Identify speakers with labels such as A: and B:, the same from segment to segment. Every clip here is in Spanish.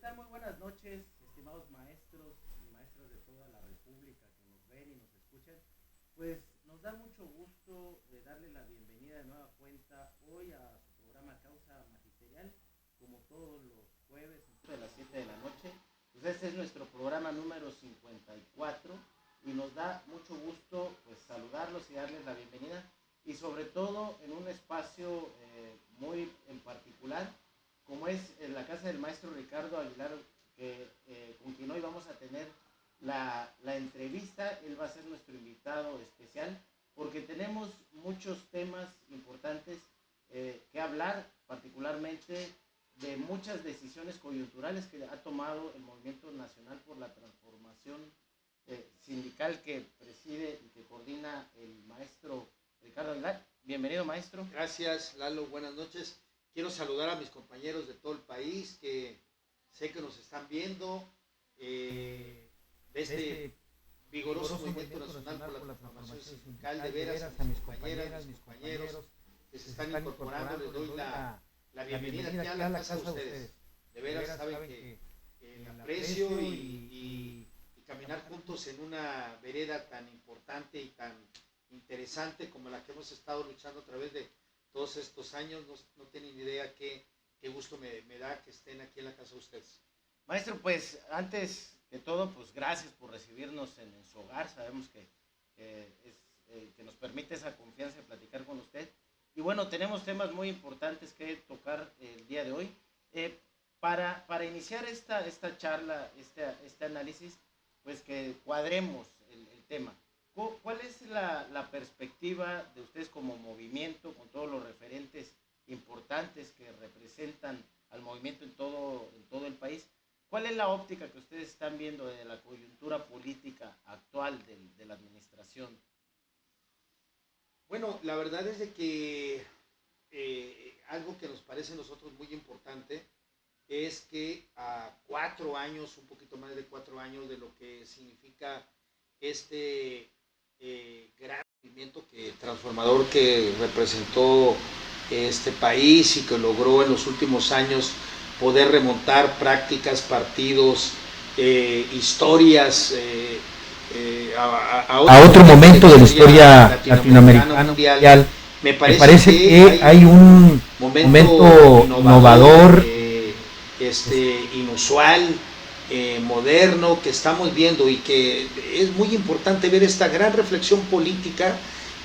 A: tal? Muy buenas noches, estimados maestros y maestras de toda la República que nos ven y nos escuchan. Pues nos da mucho gusto darle la bienvenida de nueva cuenta hoy a su programa Causa Magisterial, como todos los jueves de las 7 de la noche. Pues este es nuestro programa número 54 y nos da mucho gusto pues saludarlos y darles la bienvenida, y sobre todo en un espacio muy en particular, como es en la casa del maestro Ricardo Aguilar, con quien hoy vamos a tener la entrevista. Él va a ser nuestro invitado especial, porque tenemos muchos temas importantes que hablar, particularmente de muchas decisiones coyunturales que ha tomado el Movimiento Nacional por la Transformación Sindical, que preside y que coordina el maestro Ricardo Aguilar. Bienvenido, maestro.
B: Gracias, Lalo, buenas noches. Quiero saludar a mis compañeros de todo el país que sé que nos están viendo de este vigoroso movimiento nacional por la transformación sindical. De veras, a mis compañeras, mis compañeros que se están incorporando, les doy la bienvenida aquí a la casa de ustedes. De veras saben que el aprecio y caminar juntos en una vereda tan importante y tan interesante como la que hemos estado luchando a través de todos estos años, no tienen idea qué gusto me da que estén aquí en la casa de ustedes.
A: Maestro, pues antes que todo, pues gracias por recibirnos en su hogar. Sabemos que nos permite esa confianza de platicar con usted. Y bueno, tenemos temas muy importantes que tocar el día de hoy. Para iniciar esta charla, este análisis, pues que cuadremos el tema. ¿Cuál es la perspectiva de ustedes como movimiento, con todos los referentes importantes que representan al movimiento en todo el país? ¿Cuál es la óptica que ustedes están viendo de la coyuntura política actual de la administración?
B: Bueno, la verdad es de que algo que nos parece a nosotros muy importante es que a 4 años, un poquito más de 4 años de lo que significa este gran movimiento transformador que representó este país y que logró en los últimos años poder remontar prácticas, partidos, historias a otro momento de la historia latinoamericana mundial. Me parece que hay un momento innovador, inusual, moderno que estamos viendo, y que es muy importante ver esta gran reflexión política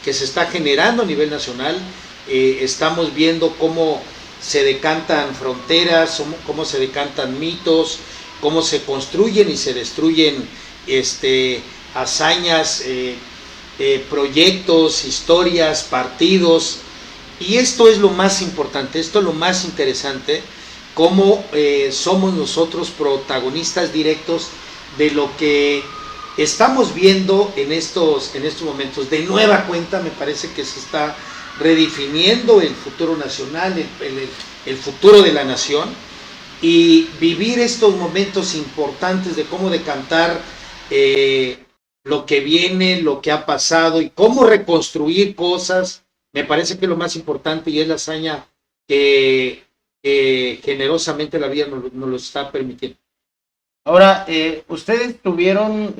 B: que se está generando a nivel nacional. Estamos viendo cómo se decantan fronteras, cómo se decantan mitos, cómo se construyen y se destruyen hazañas, proyectos, historias, partidos, y esto es lo más importante, esto es lo más interesante, cómo somos nosotros protagonistas directos de lo que estamos viendo en estos momentos. De nueva cuenta, me parece que se está redefiniendo el futuro nacional, el futuro de la nación, y vivir estos momentos importantes de cómo decantar lo que viene, lo que ha pasado y cómo reconstruir cosas, me parece que es lo más importante, y es la hazaña que generosamente la vida nos lo está permitiendo.
A: Ahora, ustedes tuvieron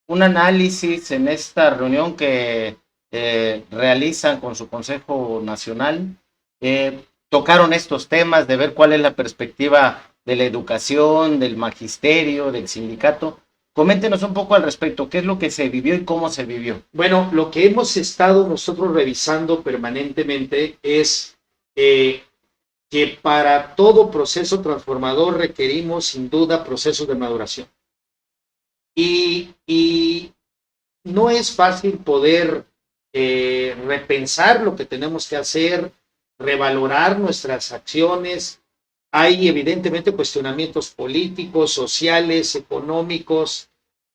A: un análisis en esta reunión que realizan con su Consejo Nacional. Tocaron estos temas de ver cuál es la perspectiva de la educación, del magisterio, del sindicato. Coméntenos un poco al respecto, qué es lo que se vivió y cómo se vivió.
B: Bueno, lo que hemos estado nosotros revisando permanentemente es que para todo proceso transformador requerimos sin duda procesos de maduración. Y no es fácil poder repensar lo que tenemos que hacer, revalorar nuestras acciones. Hay evidentemente cuestionamientos políticos, sociales, económicos,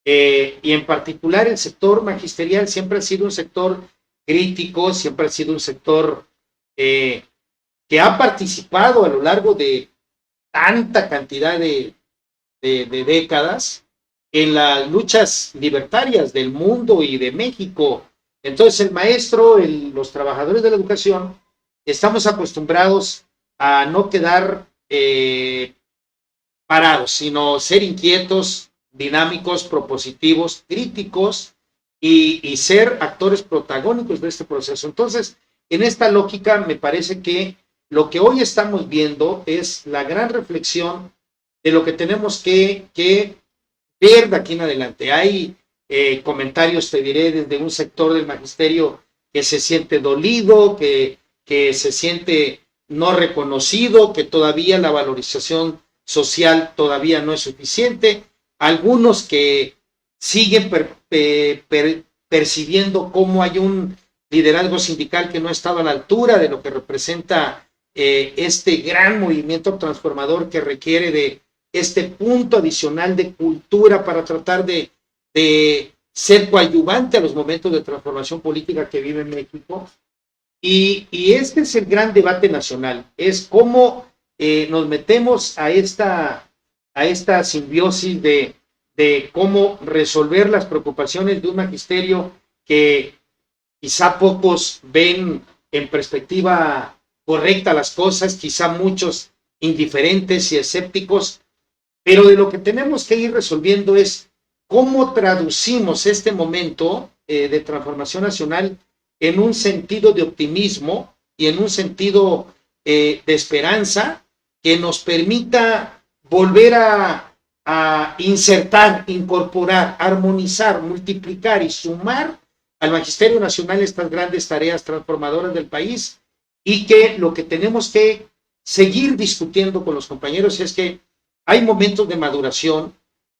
B: y en particular el sector magisterial siempre ha sido un sector crítico, siempre ha sido un sector que ha participado a lo largo de tanta cantidad de décadas en las luchas libertarias del mundo y de México. Entonces el maestro, los trabajadores de la educación, estamos acostumbrados a no quedar parados, sino ser inquietos, dinámicos, propositivos, críticos y ser actores protagónicos de este proceso. Entonces, en esta lógica, me parece que lo que hoy estamos viendo es la gran reflexión de lo que tenemos que ver de aquí en adelante. Hay comentarios, te diré, desde un sector del magisterio que se siente dolido, que se siente no reconocido, que todavía la valorización social todavía no es suficiente. Algunos que siguen percibiendo cómo hay un liderazgo sindical que no ha estado a la altura de lo que representa este gran movimiento transformador que requiere de este punto adicional de cultura para tratar de ser coadyuvante a los momentos de transformación política que vive México. Y este es el gran debate nacional, es cómo nos metemos a esta simbiosis de cómo resolver las preocupaciones de un magisterio que quizá pocos ven en perspectiva correcta las cosas, quizá muchos indiferentes y escépticos, pero de lo que tenemos que ir resolviendo es cómo traducimos este momento de transformación nacional en un sentido de optimismo y en un sentido de esperanza que nos permita volver a insertar, incorporar, armonizar, multiplicar y sumar al Magisterio Nacional estas grandes tareas transformadoras del país, y que lo que tenemos que seguir discutiendo con los compañeros es que hay momentos de maduración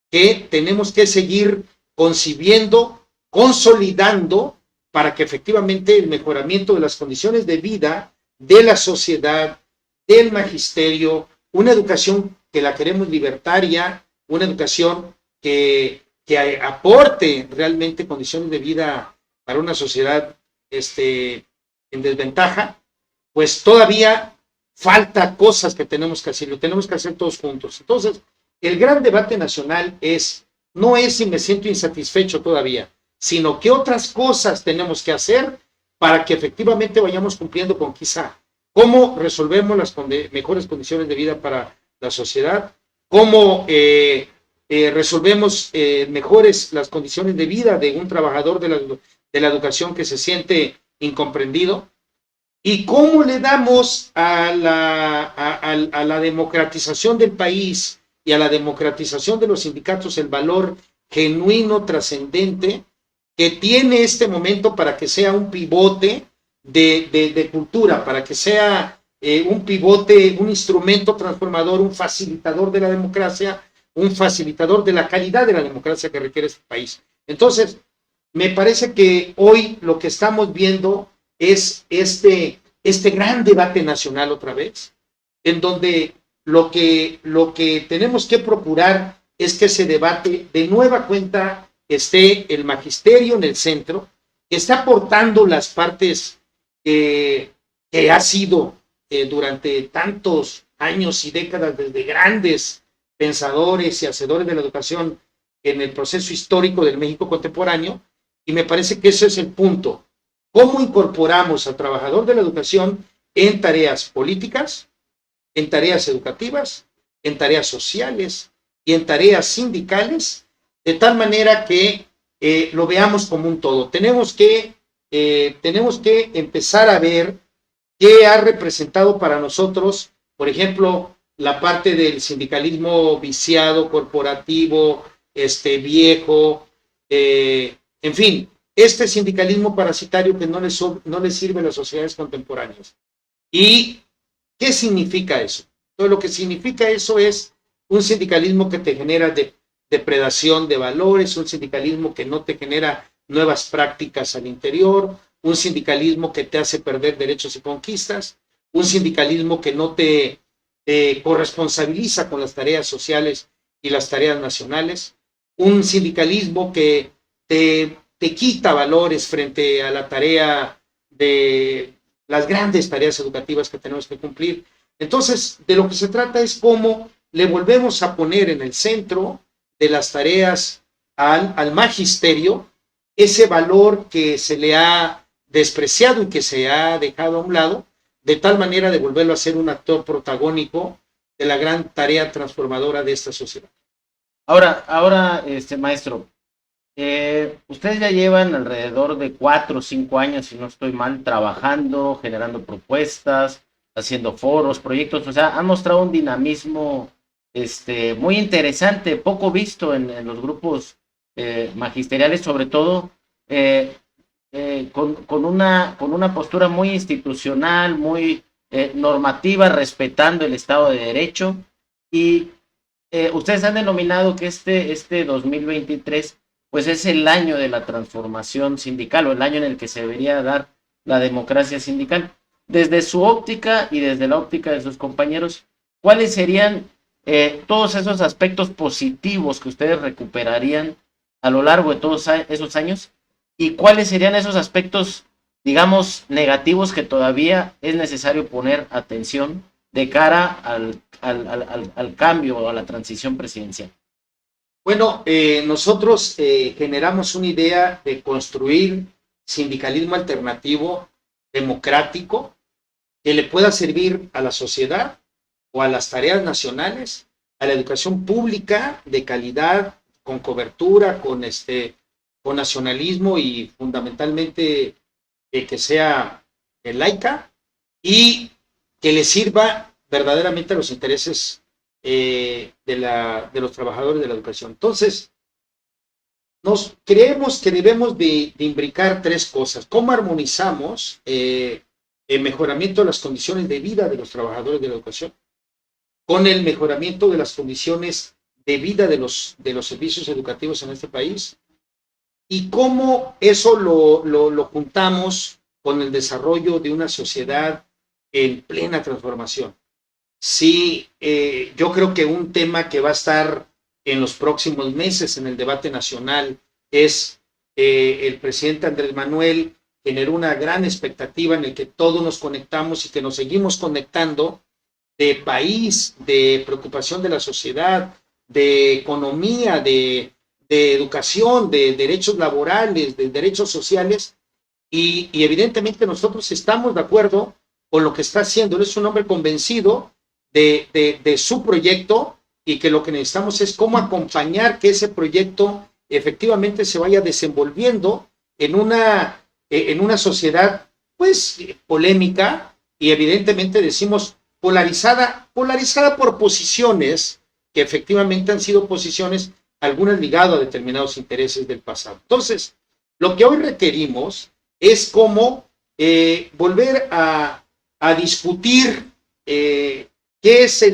B: que tenemos que seguir concibiendo, consolidando, para que efectivamente el mejoramiento de las condiciones de vida de la sociedad, del magisterio, una educación que la queremos libertaria, una educación que aporte realmente condiciones de vida para una sociedad en desventaja, pues todavía falta cosas que tenemos que hacer, lo tenemos que hacer todos juntos. Entonces, el gran debate nacional no es si me siento insatisfecho todavía, sino qué otras cosas tenemos que hacer para que efectivamente vayamos cumpliendo con quizá cómo resolvemos las mejores condiciones de vida para la sociedad, cómo resolvemos mejores las condiciones de vida de un trabajador de la educación que se siente incomprendido, y cómo le damos a la democratización del país y a la democratización de los sindicatos el valor genuino, trascendente, que tiene este momento para que sea un pivote de cultura, para que sea un pivote, un instrumento transformador, un facilitador de la democracia, un facilitador de la calidad de la democracia que requiere este país. Entonces, me parece que hoy lo que estamos viendo es este gran debate nacional otra vez, en donde lo que tenemos que procurar es que ese debate de nueva cuenta esté el magisterio en el centro, que está aportando las partes que ha sido durante tantos años y décadas desde grandes pensadores y hacedores de la educación en el proceso histórico del México contemporáneo, y me parece que ese es el punto. ¿Cómo incorporamos al trabajador de la educación en tareas políticas, en tareas educativas, en tareas sociales y en tareas sindicales, de tal manera que lo veamos como un todo? Tenemos que empezar a ver qué ha representado para nosotros, por ejemplo, la parte del sindicalismo viciado, corporativo, viejo, en fin, este sindicalismo parasitario que no le sirve a las sociedades contemporáneas. ¿Y qué significa eso? Entonces, lo que significa eso es un sindicalismo que te genera depredación de valores, un sindicalismo que no te genera nuevas prácticas al interior, un sindicalismo que te hace perder derechos y conquistas, un sindicalismo que no te corresponsabiliza con las tareas sociales y las tareas nacionales, un sindicalismo que te quita valores frente a la tarea de las grandes tareas educativas que tenemos que cumplir. Entonces, de lo que se trata es cómo le volvemos a poner en el centro de las tareas al magisterio ese valor que se le ha despreciado y que se ha dejado a un lado, de tal manera de volverlo a ser un actor protagónico de la gran tarea transformadora de esta sociedad.
C: Ahora, maestro, ustedes ya llevan alrededor de 4 o 5 años, si no estoy mal, trabajando, generando propuestas, haciendo foros, proyectos, o sea, han mostrado un dinamismo muy interesante, poco visto en los grupos magisteriales, sobre todo eh, con una postura muy institucional, muy normativa, respetando el Estado de Derecho. Y ustedes han denominado que este 2023 pues es el año de la transformación sindical, o el año en el que se debería dar la democracia sindical. Desde su óptica y desde la óptica de sus compañeros, ¿cuáles serían todos esos aspectos positivos que ustedes recuperarían a lo largo de todos esos años? ¿Y cuáles serían esos aspectos, digamos, negativos que todavía es necesario poner atención de cara al cambio o a la transición presidencial?
B: Bueno, nosotros generamos una idea de construir sindicalismo alternativo, democrático, que le pueda servir a la sociedad o a las tareas nacionales, a la educación pública de calidad, con cobertura, con nacionalismo y fundamentalmente que sea laica, y que le sirva verdaderamente a los intereses de los trabajadores de la educación. Entonces, nos creemos que debemos de imbricar tres cosas. ¿Cómo armonizamos el mejoramiento de las condiciones de vida de los trabajadores de la educación con el mejoramiento de las condiciones de vida de los servicios educativos en este país? ¿Y cómo eso lo juntamos con el desarrollo de una sociedad en plena transformación? Sí, yo creo que un tema que va a estar en los próximos meses en el debate nacional es el presidente Andrés Manuel generó una gran expectativa en el que todos nos conectamos y que nos seguimos conectando, de país, de preocupación de la sociedad, de economía, de educación, de derechos laborales, de derechos sociales, y evidentemente nosotros estamos de acuerdo con lo que está haciendo. Él es un hombre convencido de su proyecto, y que lo que necesitamos es cómo acompañar que ese proyecto efectivamente se vaya desenvolviendo en una sociedad pues polémica, y evidentemente decimos polarizada por posiciones que efectivamente han sido posiciones, algunas ligadas a determinados intereses del pasado. Entonces, lo que hoy requerimos es cómo volver a discutir qué es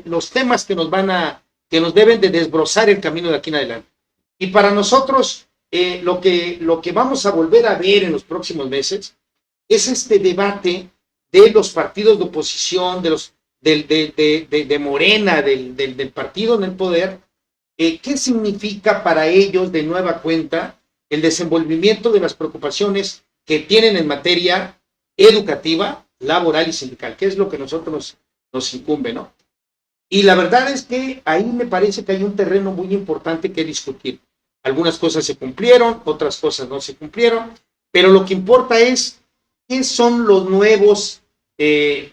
B: los temas que nos deben de desbrozar el camino de aquí en adelante. Y para nosotros, lo que vamos a volver a ver en los próximos meses es este debate de los partidos de oposición, de Morena, del partido en el poder. ¿Qué significa para ellos de nueva cuenta el desenvolvimiento de las preocupaciones que tienen en materia educativa, laboral y sindical? ¿Qué es lo que nosotros nos incumbe, no? Y la verdad es que ahí me parece que hay un terreno muy importante que discutir. Algunas cosas se cumplieron, otras cosas no se cumplieron, pero lo que importa es qué son los nuevos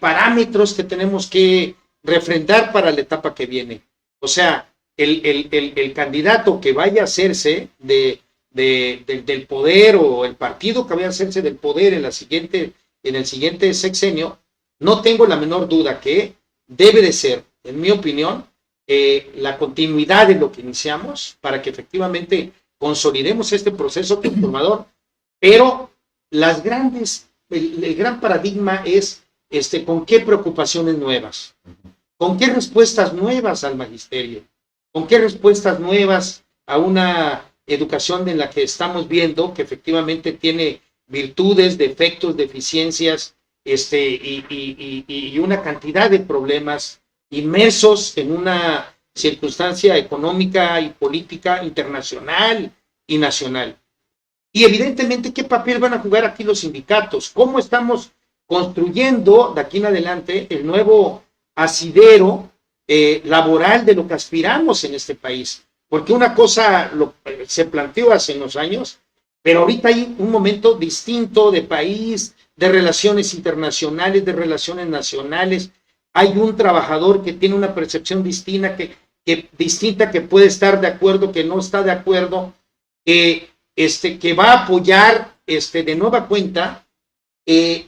B: parámetros que tenemos que refrendar para la etapa que viene. O sea, el candidato que vaya a hacerse del poder, o el partido que vaya a hacerse del poder en el siguiente sexenio, no tengo la menor duda que debe de ser, en mi opinión, la continuidad de lo que iniciamos para que efectivamente consolidemos este proceso transformador, pero el gran paradigma es con qué preocupaciones nuevas, con qué respuestas nuevas al magisterio, con qué respuestas nuevas a una educación en la que estamos viendo que efectivamente tiene virtudes, defectos, deficiencias, y una cantidad de problemas inmersos en una circunstancia económica y política internacional y nacional. Y evidentemente, ¿qué papel van a jugar aquí los sindicatos? ¿Cómo estamos construyendo de aquí en adelante el nuevo asidero laboral de lo que aspiramos en este país? Porque una cosa se planteó hace unos años, pero ahorita hay un momento distinto de país, de relaciones internacionales, de relaciones nacionales, hay un trabajador que tiene una percepción distinta, distinta, que puede estar de acuerdo, que no está de acuerdo, que va a apoyar de nueva cuenta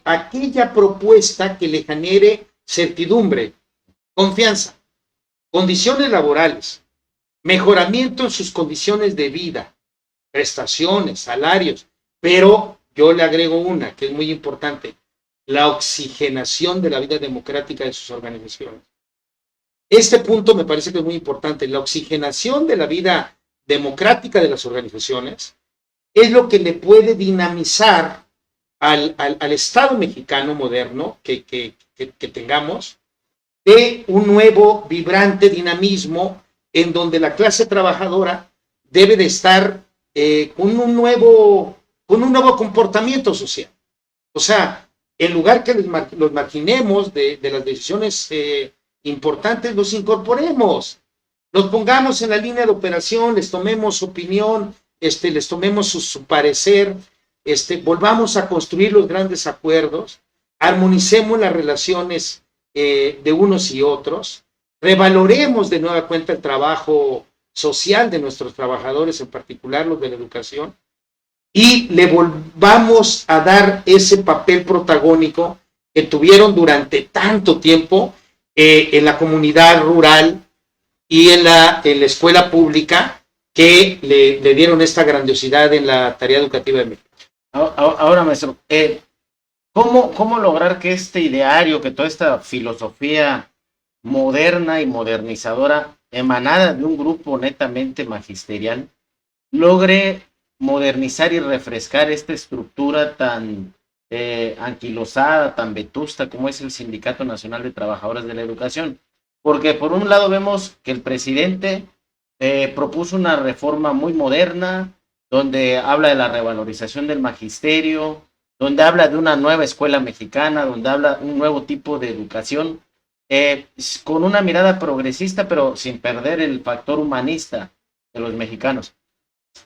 B: aquella propuesta que le genere certidumbre, confianza, condiciones laborales, mejoramiento en sus condiciones de vida, prestaciones, salarios, pero yo le agrego una que es muy importante: la oxigenación de la vida democrática de sus organizaciones. Este punto me parece que es muy importante. La oxigenación de la vida democrática de las organizaciones es lo que le puede dinamizar al Estado mexicano moderno que tengamos, de un nuevo, vibrante dinamismo en donde la clase trabajadora debe de estar con un nuevo comportamiento social. O sea, en lugar que los marginemos de las decisiones importantes, los incorporemos, los pongamos en la línea de operación, les tomemos su opinión, les tomemos su parecer, volvamos a construir los grandes acuerdos, armonicemos las relaciones de unos y otros, revaloremos de nueva cuenta el trabajo social de nuestros trabajadores, en particular los de la educación, y le volvamos a dar ese papel protagónico que tuvieron durante tanto tiempo en la comunidad rural y en la escuela pública, que le dieron esta grandiosidad en la tarea educativa de México.
C: Ahora, maestro, ¿cómo lograr que este ideario, que toda esta filosofía moderna y modernizadora, emanada de un grupo netamente magisterial, logre modernizar y refrescar esta estructura tan anquilosada, tan vetusta como es el Sindicato Nacional de Trabajadores de la Educación? Porque por un lado vemos que el presidente propuso una reforma muy moderna, donde habla de la revalorización del magisterio, donde habla de una nueva escuela mexicana, donde habla de un nuevo tipo de educación, con una mirada progresista, pero sin perder el factor humanista de los mexicanos.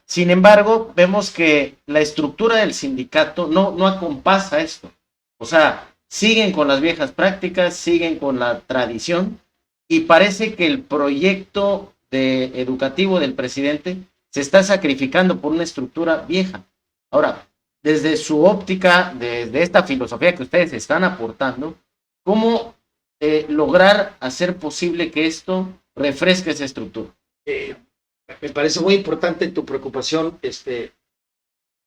C: Sin embargo, vemos que la estructura del sindicato no acompasa esto. O sea, siguen con las viejas prácticas, siguen con la tradición, y parece que el proyecto educativo del presidente se está sacrificando por una estructura vieja. Ahora, desde su óptica, desde esta filosofía que ustedes están aportando, ¿cómo lograr hacer posible que esto refresque esa estructura?
B: Me parece muy importante tu preocupación,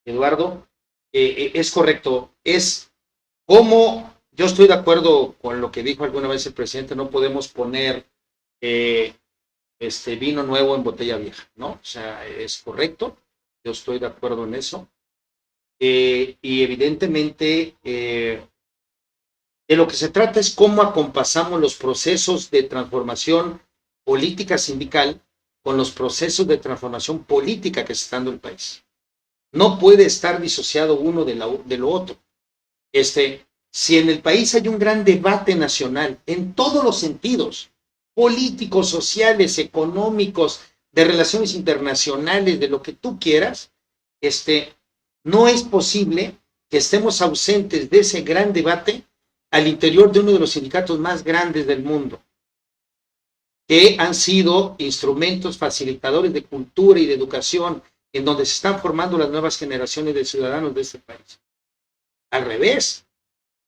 B: Eduardo. Es correcto. Es como yo estoy de acuerdo con lo que dijo alguna vez el presidente: no podemos poner vino nuevo en botella vieja, ¿no? O sea, es correcto. Yo estoy de acuerdo en eso. Y evidentemente de lo que se trata es cómo acompasamos los procesos de transformación política sindical con los procesos de transformación política que se está dando en el país. No puede estar disociado uno de lo otro. Si en el país hay un gran debate nacional en todos los sentidos, políticos, sociales, económicos, de relaciones internacionales, de lo que tú quieras, no es posible que estemos ausentes de ese gran debate al interior de uno de los sindicatos más grandes del mundo, que han sido instrumentos facilitadores de cultura y de educación, en donde se están formando las nuevas generaciones de ciudadanos de este país. Al revés,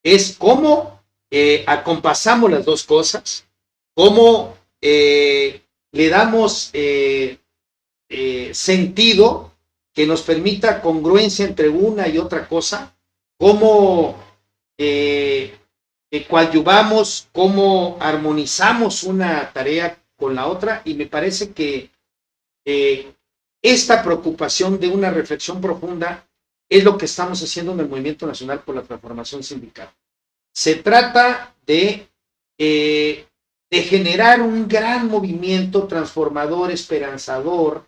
B: es cómo acompasamos las dos cosas, cómo le damos sentido que nos permita congruencia entre una y otra cosa, cómo coadyuvamos, cómo armonizamos una tarea con la otra. Y me parece que esta preocupación de una reflexión profunda es lo que estamos haciendo en el Movimiento Nacional por la Transformación Sindical. Se trata de generar un gran movimiento transformador, esperanzador,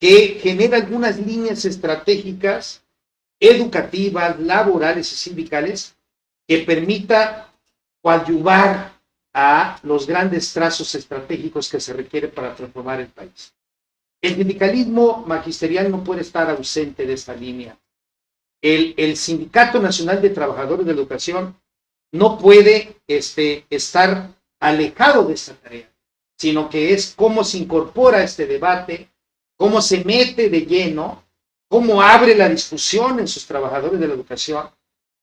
B: que genera algunas líneas estratégicas, educativas, laborales y sindicales, que permita coadyuvar a los grandes trazos estratégicos que se requieren para transformar el país. El sindicalismo magisterial no puede estar ausente de esta línea. El Sindicato Nacional de Trabajadores de la Educación no puede estar alejado de esta tarea, sino que es cómo se incorpora a este debate, cómo se mete de lleno, cómo abre la discusión en sus trabajadores de la educación,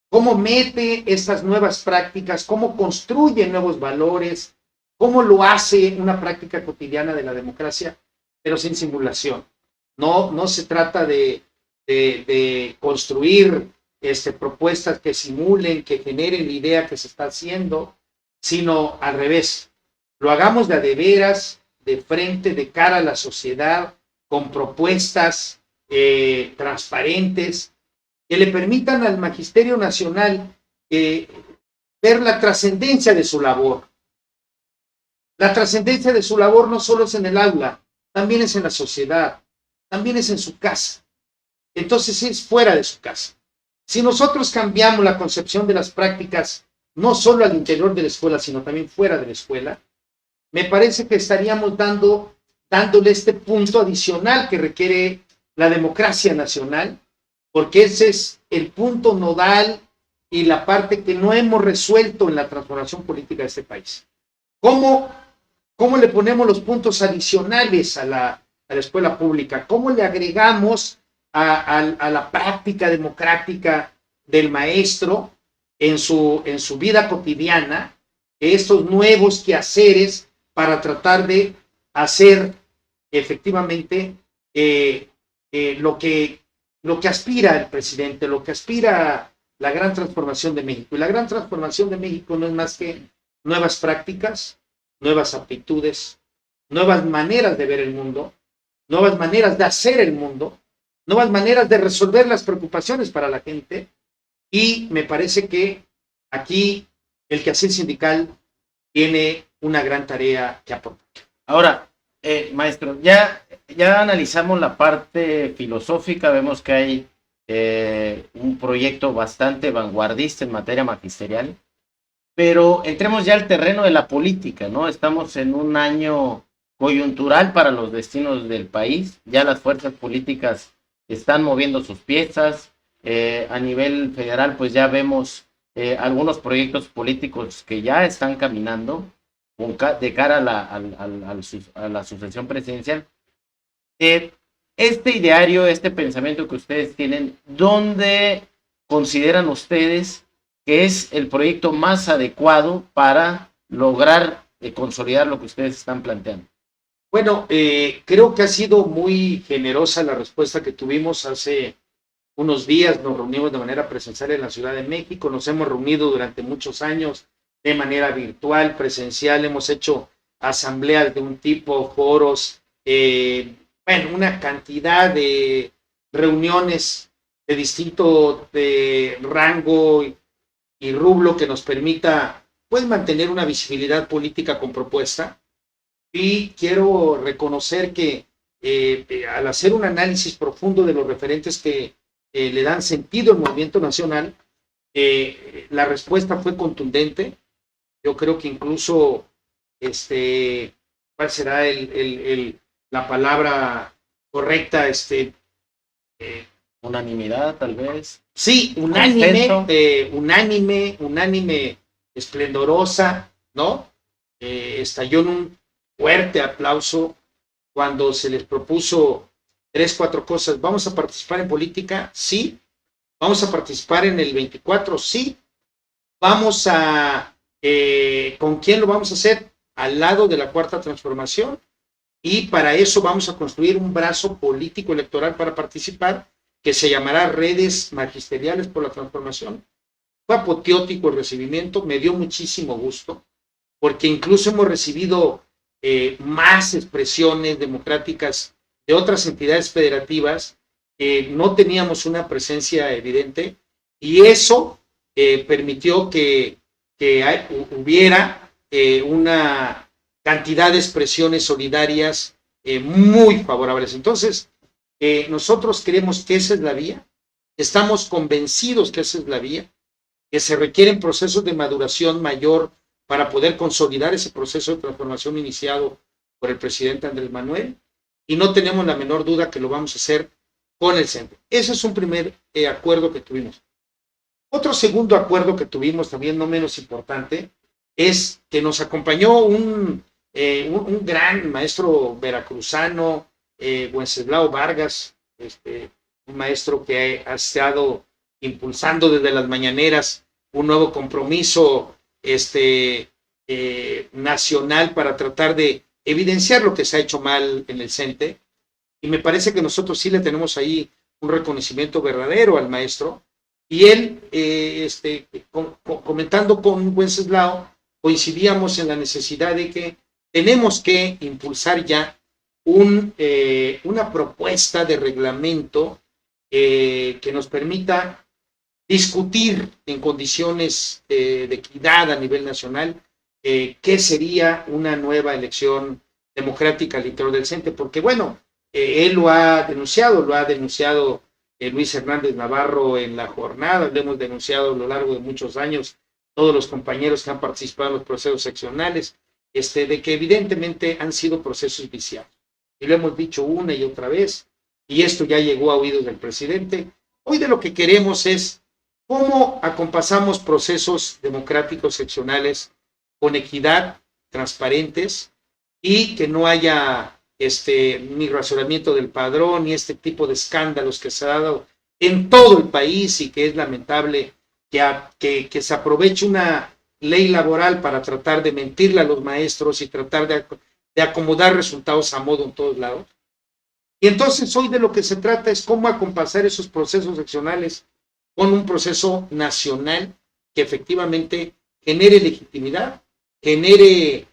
B: cómo mete estas nuevas prácticas, cómo construye nuevos valores, cómo lo hace una práctica cotidiana de la democracia, pero sin simulación. No se trata de construir propuestas que simulen, que generen la idea que se está haciendo, sino al revés. Lo hagamos de veras, de frente, de cara a la sociedad, con propuestas transparentes, que le permitan al Magisterio Nacional ver la trascendencia de su labor. La trascendencia de su labor no solo es en el aula, también es en la sociedad, también es en su casa. Entonces es fuera de su casa. Si nosotros cambiamos la concepción de las prácticas, no solo al interior de la escuela, sino también fuera de la escuela, me parece que estaríamos dándole este punto adicional que requiere la democracia nacional, porque ese es el punto nodal y la parte que no hemos resuelto en la transformación política de este país. ¿Cómo le ponemos los puntos adicionales a la escuela pública? ¿Cómo le agregamos a la práctica democrática del maestro en su vida cotidiana estos nuevos quehaceres para tratar de hacer efectivamente lo que aspira el presidente, lo que aspira la gran transformación de México? Y la gran transformación de México no es más que nuevas prácticas, nuevas aptitudes, nuevas maneras de ver el mundo, nuevas maneras de hacer el mundo, nuevas maneras de resolver las preocupaciones para la gente. Y me parece que aquí el quehacer sindical tiene una gran tarea que aportar.
C: Ahora, maestro, ya analizamos la parte filosófica, vemos que hay un proyecto bastante vanguardista en materia magisterial, pero entremos ya al terreno de la política, ¿no? Estamos en un año coyuntural para los destinos del país, ya las fuerzas políticas están moviendo sus piezas, a nivel federal pues ya vemos algunos proyectos políticos que ya están caminando de cara a la sucesión presidencial. Este ideario, este pensamiento que ustedes tienen, ¿dónde consideran ustedes que es el proyecto más adecuado para lograr consolidar lo que ustedes están planteando?
B: Bueno, creo que ha sido muy generosa la respuesta que tuvimos hace unos días. Nos reunimos de manera presencial en la Ciudad de México, nos hemos reunido durante muchos años de manera virtual, presencial, hemos hecho asambleas de un tipo, foros, una cantidad de reuniones de distinto rango y rublo que nos permita pues mantener una visibilidad política con propuesta. Y quiero reconocer que al hacer un análisis profundo de los referentes que le dan sentido al movimiento nacional, la respuesta fue contundente. Yo creo que incluso, ¿cuál será la palabra correcta?
C: Unanimidad, tal vez.
B: Sí, unánime, esplendorosa, ¿no? Estalló en un fuerte aplauso cuando se les propuso 3-4 cosas. ¿Vamos a participar en política? Sí. ¿Vamos a participar en el 24? Sí. ¿Vamos con quién lo vamos a hacer? Al lado de la Cuarta Transformación. Y para eso vamos a construir un brazo político electoral para participar, que se llamará Redes Magisteriales por la Transformación. Fue apoteótico el recibimiento, me dio muchísimo gusto, porque incluso hemos recibido más expresiones democráticas de otras entidades federativas. No teníamos una presencia evidente, y eso permitió que hubiera una cantidad de expresiones solidarias muy favorables. Entonces, nosotros creemos que esa es la vía, estamos convencidos que esa es la vía, que se requieren procesos de maduración mayor para poder consolidar ese proceso de transformación iniciado por el presidente Andrés Manuel, y no tenemos la menor duda que lo vamos a hacer con el CENTE. Ese es un primer acuerdo que tuvimos. Otro segundo acuerdo que tuvimos, también no menos importante, es que nos acompañó un gran maestro veracruzano, Wenceslao Vargas, un maestro que ha estado impulsando desde las mañaneras un nuevo compromiso nacional para tratar de evidenciar lo que se ha hecho mal en el CENTE, y me parece que nosotros sí le tenemos ahí un reconocimiento verdadero al maestro, y él, comentando con Wenceslao, coincidíamos en la necesidad de que tenemos que impulsar ya una propuesta de reglamento que nos permita discutir en condiciones de equidad a nivel nacional qué sería una nueva elección democrática al interior del CENTE, porque bueno, él lo ha denunciado Luis Hernández Navarro en la jornada, lo hemos denunciado a lo largo de muchos años todos los compañeros que han participado en los procesos seccionales, de que evidentemente han sido procesos viciados. Y lo hemos dicho una y otra vez, y esto ya llegó a oídos del presidente. Hoy de lo que queremos es cómo acompasamos procesos democráticos seccionales con equidad, transparentes, y que no haya ni racionamiento del padrón, ni este tipo de escándalos que se ha dado en todo el país, y que es lamentable que se aproveche una ley laboral para tratar de mentirle a los maestros y tratar de acomodar resultados a modo en todos lados. Y entonces hoy de lo que se trata es cómo acompasar esos procesos seccionales con un proceso nacional que efectivamente genere legitimidad, genere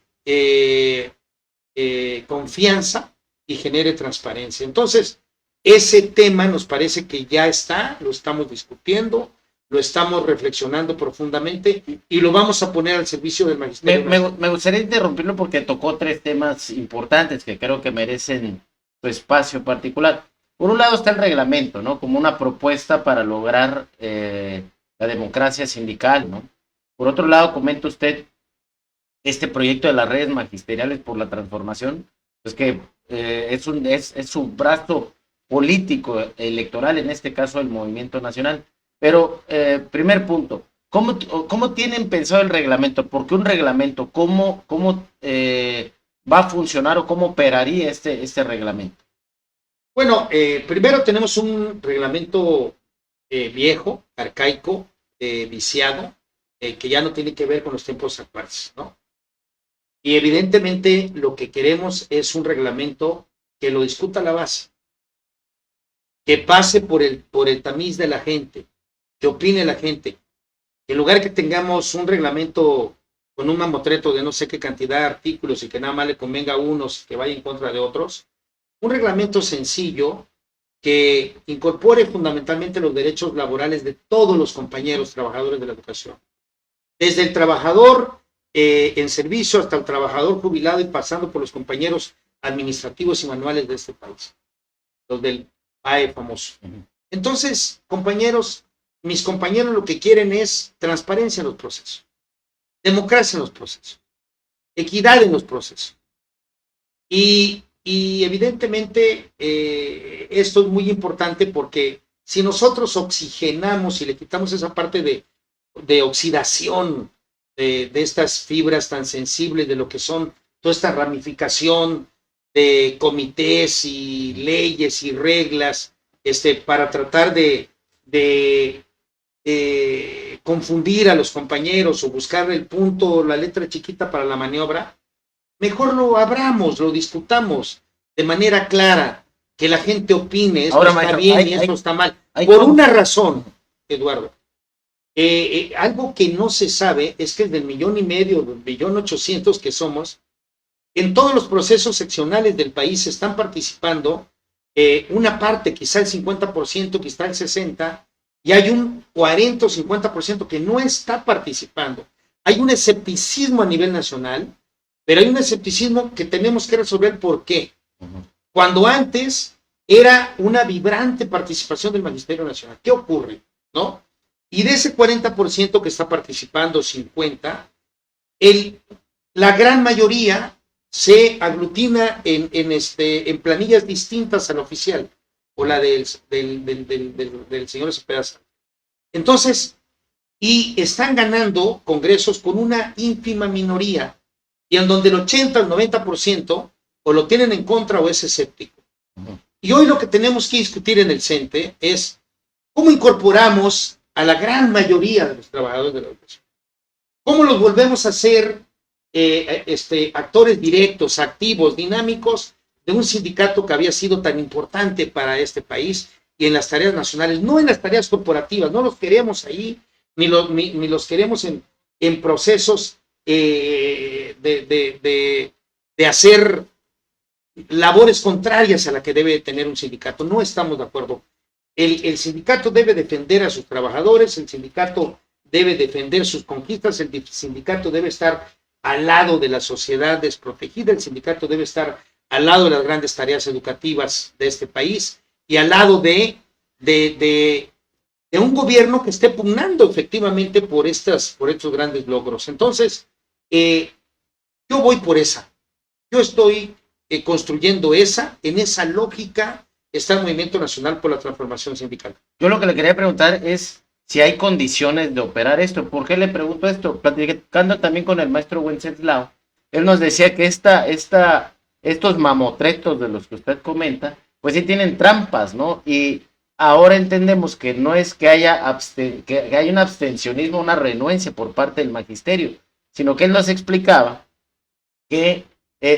B: confianza y genere transparencia. Entonces, ese tema nos parece que ya está, lo estamos discutiendo, lo estamos reflexionando profundamente y lo vamos a poner al servicio del magisterio.
C: Me gustaría interrumpirlo porque tocó tres temas importantes que creo que merecen su espacio particular. Por un lado está el reglamento, ¿no? Como una propuesta para lograr la democracia sindical, ¿no? Por otro lado, comenta usted este proyecto de las redes magisteriales por la transformación, pues que es su brazo político electoral, en este caso el Movimiento Nacional. Pero, primer punto, ¿cómo tienen pensado el reglamento? ¿Por qué un reglamento? ¿Cómo va a funcionar o cómo operaría este reglamento?
B: Bueno, primero tenemos un reglamento viejo, arcaico, viciado, que ya no tiene que ver con los tiempos actuales, ¿no? Y evidentemente lo que queremos es un reglamento que lo discuta la base, que pase por el tamiz de la gente, que opine la gente. En lugar que tengamos un reglamento con un mamotreto de no sé qué cantidad de artículos y que nada más le convenga a unos que vaya en contra de otros, un reglamento sencillo que incorpore fundamentalmente los derechos laborales de todos los compañeros trabajadores de la educación. Desde el trabajador en servicio hasta el trabajador jubilado y pasando por los compañeros administrativos y manuales de este país, los del PAE famoso. Entonces, compañeros, mis compañeros lo que quieren es transparencia en los procesos, democracia en los procesos, equidad en los procesos. Y evidentemente esto es muy importante porque si nosotros oxigenamos y le quitamos esa parte de oxidación de estas fibras tan sensibles de lo que son toda esta ramificación de comités y leyes y reglas para tratar de confundir a los compañeros o buscar el punto, la letra chiquita para la maniobra, mejor lo abramos, lo discutamos de manera clara, que la gente opine, esto está maestro, bien y esto está mal. Por una razón, Eduardo, algo que no se sabe es que del 1,5 millones, 1,800,000 que somos, en todos los procesos seccionales del país están participando una parte, quizá el 50%, quizá el 60%, y hay un 40 o 50% que no está participando. Hay un escepticismo a nivel nacional, pero hay un escepticismo que tenemos que resolver. ¿Por qué? Cuando antes era una vibrante participación del Magisterio Nacional. ¿Qué ocurre? ¿No? Y de ese 40% que está participando, 50%, la gran mayoría se aglutina en planillas distintas a la oficial, o la del señor Cepeda. Entonces, y están ganando congresos con una ínfima minoría, y en donde el 80 o el 90% o lo tienen en contra o es escéptico. Y hoy lo que tenemos que discutir en el CENTE es cómo incorporamos a la gran mayoría de los trabajadores de la educación. ¿Cómo los volvemos a ser actores directos, activos, dinámicos de un sindicato que había sido tan importante para este país y en las tareas nacionales, no en las tareas corporativas? No los queremos ahí, ni los queremos en procesos de hacer labores contrarias a la que debe tener un sindicato. No estamos de acuerdo. El sindicato debe defender a sus trabajadores, el sindicato debe defender sus conquistas, el sindicato debe estar al lado de la sociedad desprotegida, el sindicato debe estar al lado de las grandes tareas educativas de este país y al lado de un gobierno que esté pugnando efectivamente por estos grandes logros. Entonces, yo voy por esa. Yo estoy construyendo en esa lógica está el Movimiento Nacional por la Transformación Sindical.
C: Yo lo que le quería preguntar es si hay condiciones de operar esto. ¿Por qué le pregunto esto? Platicando también con el maestro Wenceslao, él nos decía que estos mamotretos de los que usted comenta, pues sí tienen trampas, ¿no? Y ahora entendemos que no es que haya un abstencionismo, una renuencia por parte del magisterio, sino que él nos explicaba que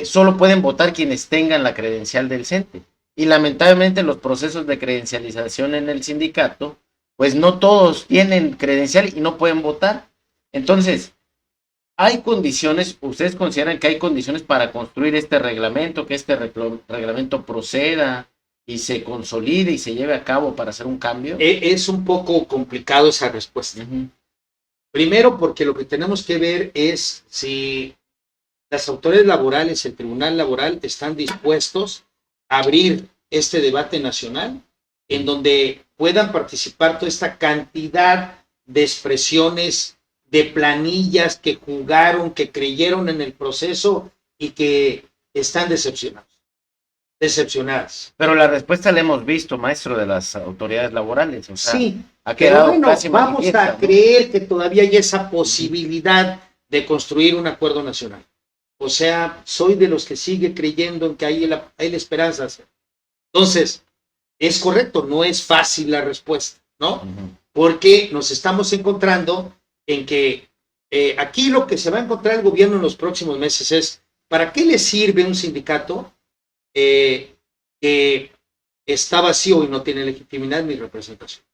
C: solo pueden votar quienes tengan la credencial del CENTE. Y lamentablemente los procesos de credencialización en el sindicato, pues no todos tienen credencial y no pueden votar. Entonces, ¿hay condiciones, ustedes consideran que hay condiciones para construir este reglamento, que este reglamento proceda y se consolide y se lleve a cabo para hacer un cambio?
B: Es un poco complicado esa respuesta. Primero, porque lo que tenemos que ver es si las autoridades laborales, el Tribunal Laboral, están dispuestos a abrir este debate nacional en donde puedan participar toda esta cantidad de expresiones, de planillas que jugaron, que creyeron en el proceso y que están decepcionadas.
C: Pero la respuesta la hemos visto, maestro, de las autoridades laborales. O sea,
B: sí,
C: ha quedado
B: pero bueno,
C: casi
B: vamos a creer que todavía hay esa posibilidad de construir un acuerdo nacional. O sea, soy de los que sigue creyendo en que hay la esperanza. Entonces, es correcto, no es fácil la respuesta, ¿no? Porque nos estamos encontrando en que aquí lo que se va a encontrar el gobierno en los próximos meses es, ¿para qué le sirve un sindicato que está vacío y no tiene legitimidad ni representación?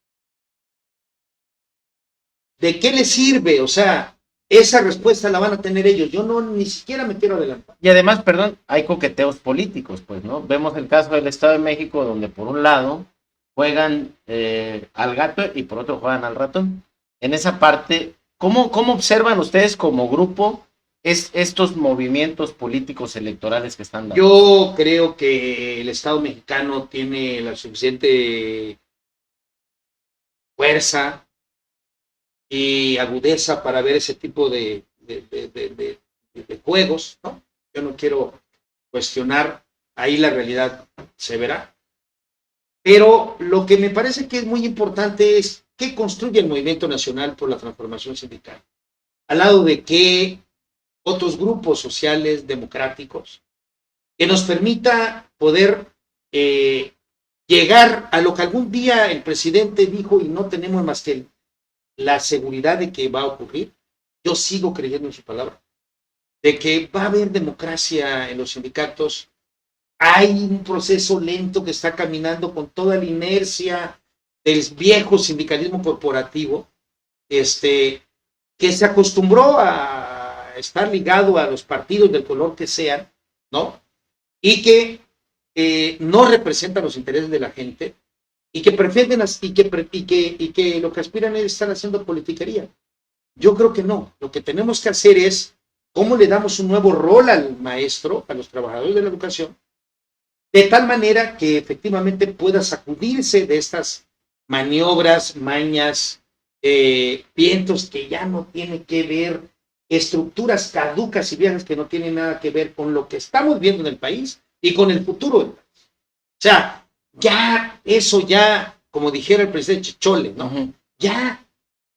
B: ¿De qué le sirve? O sea, esa respuesta la van a tener ellos. Yo ni siquiera me quiero adelantar.
C: Y además, perdón, hay coqueteos políticos, pues, ¿no? Vemos el caso del Estado de México, donde por un lado juegan al gato y por otro juegan al ratón. En esa parte, ¿cómo observan ustedes como grupo estos movimientos políticos electorales que están dando?
B: Yo creo que el Estado mexicano tiene la suficiente fuerza y agudeza para ver ese tipo de juegos, ¿no? Yo no quiero cuestionar, ahí la realidad se verá. Pero lo que me parece que es muy importante es qué construye el Movimiento Nacional por la Transformación Sindical. Al lado de qué otros grupos sociales democráticos que nos permita poder llegar a lo que algún día el presidente dijo y no tenemos más que la seguridad de que va a ocurrir. Yo sigo creyendo en su palabra, de que va a haber democracia en los sindicatos. Hay un proceso lento que está caminando con toda la inercia del viejo sindicalismo corporativo, que se acostumbró a estar ligado a los partidos del color que sean, ¿no? Y que no representan los intereses de la gente y que prefieren y que lo que aspiran es estar haciendo politiquería. Yo creo que no. Lo que tenemos que hacer es cómo le damos un nuevo rol al maestro, a los trabajadores de la educación, de tal manera que efectivamente pueda sacudirse de estas maniobras, mañas, vientos que ya no tienen que ver, estructuras caducas y viejas que no tienen nada que ver con lo que estamos viendo en el país y con el futuro del país. O sea, ya, eso ya, como dijera el presidente Chole, ¿no? Ya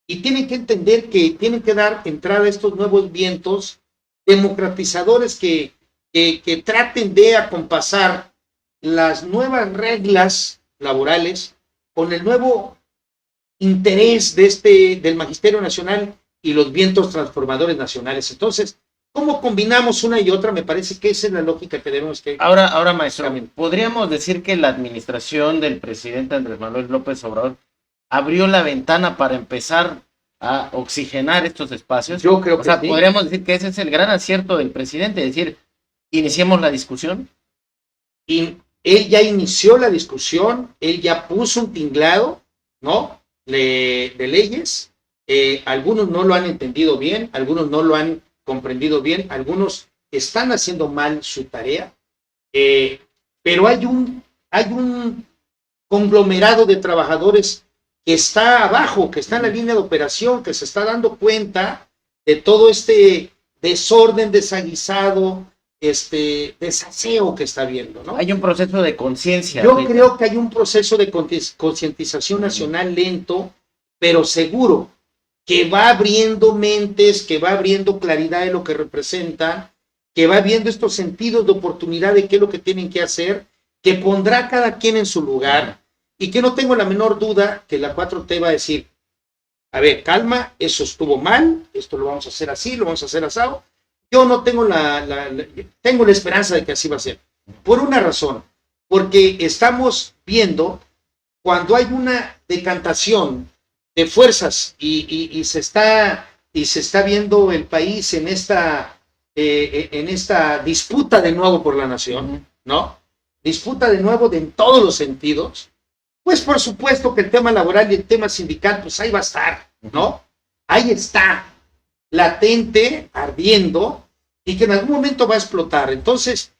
B: y tienen que entender que tienen que dar entrada a estos nuevos vientos democratizadores que traten de acompasar las nuevas reglas laborales con el nuevo interés del Magisterio Nacional y los vientos transformadores nacionales. Entonces, ¿cómo combinamos una y otra? Me parece que esa es la lógica que debemos que...
C: Ahora, maestro, ¿podríamos decir que la administración del presidente Andrés Manuel López Obrador abrió la ventana para empezar a oxigenar estos espacios?
B: Yo creo que sí.
C: ¿Podríamos decir que ese es el gran acierto del presidente? Es decir, iniciemos la discusión.
B: Y él ya inició la discusión, él ya puso un tinglado, ¿no? De leyes. Algunos no lo han entendido bien, algunos no lo han comprendido bien, algunos están haciendo mal su tarea, pero hay un conglomerado de trabajadores que está abajo, que está en la línea de operación, que se está dando cuenta de todo este desorden desaguisado, desaseo que está viendo, ¿no?
C: Hay un proceso de conciencia.
B: Yo creo que hay un proceso de concientización nacional lento, pero seguro, que va abriendo mentes, que va abriendo claridad de lo que representa, que va viendo estos sentidos de oportunidad de qué es lo que tienen que hacer, que pondrá cada quien en su lugar, y que no tengo la menor duda que la 4T va a decir, a ver, calma, eso estuvo mal, esto lo vamos a hacer así, lo vamos a hacer asado. Yo no tengo tengo la esperanza de que así va a ser, por una razón, porque estamos viendo cuando hay una decantación de fuerzas y se está viendo el país en esta disputa de nuevo por la nación, ¿no? Disputa de nuevo en todos los sentidos, pues por supuesto que el tema laboral y el tema sindical, pues ahí va a estar, ¿no? Ahí está, latente, ardiendo, y que en algún momento va a explotar. Entonces,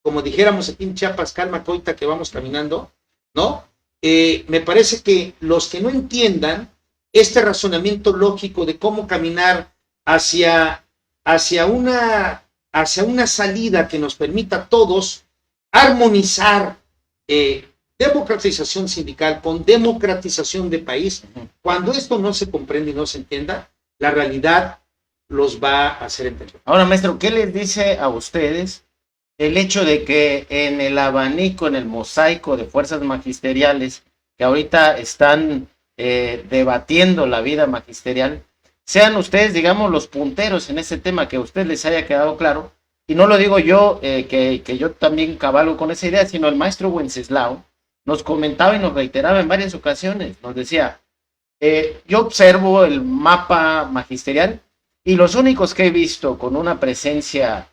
B: como dijéramos aquí en Chiapas, calma coita que vamos caminando, ¿no? Me parece que los que no entiendan este razonamiento lógico de cómo caminar hacia una salida que nos permita a todos armonizar democratización sindical con democratización de país, cuando esto no se comprende y no se entienda, la realidad los va a hacer entender.
C: Ahora, maestro, ¿qué les dice a ustedes el hecho de que en el abanico, en el mosaico de fuerzas magisteriales que ahorita están debatiendo la vida magisterial, sean ustedes, digamos, los punteros en ese tema, que a ustedes les haya quedado claro? Y no lo digo yo, que yo también cabalgo con esa idea, sino el maestro Wenceslao nos comentaba y nos reiteraba en varias ocasiones, nos decía, yo observo el mapa magisterial y los únicos que he visto con una presencia